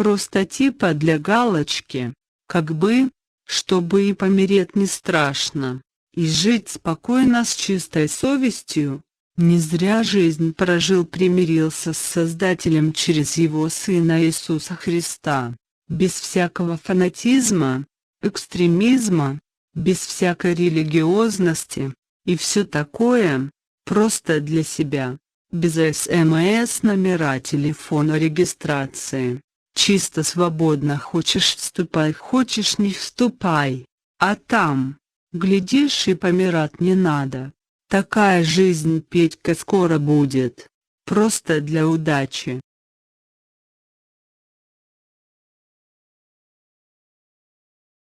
просто типа для галочки, как бы, чтобы и помереть не страшно, и жить спокойно с чистой совестью. Не зря жизнь прожил, примирился с Создателем через Его Сына Иисуса Христа, без всякого фанатизма, экстремизма, без всякой религиозности, и все такое, просто для себя, без СМС, номера телефона, регистрации, чисто свободно. Хочешь — вступай, хочешь — не вступай, а там, глядишь, и помирать не надо. Такая жизнь, Петька, скоро будет, просто для удачи.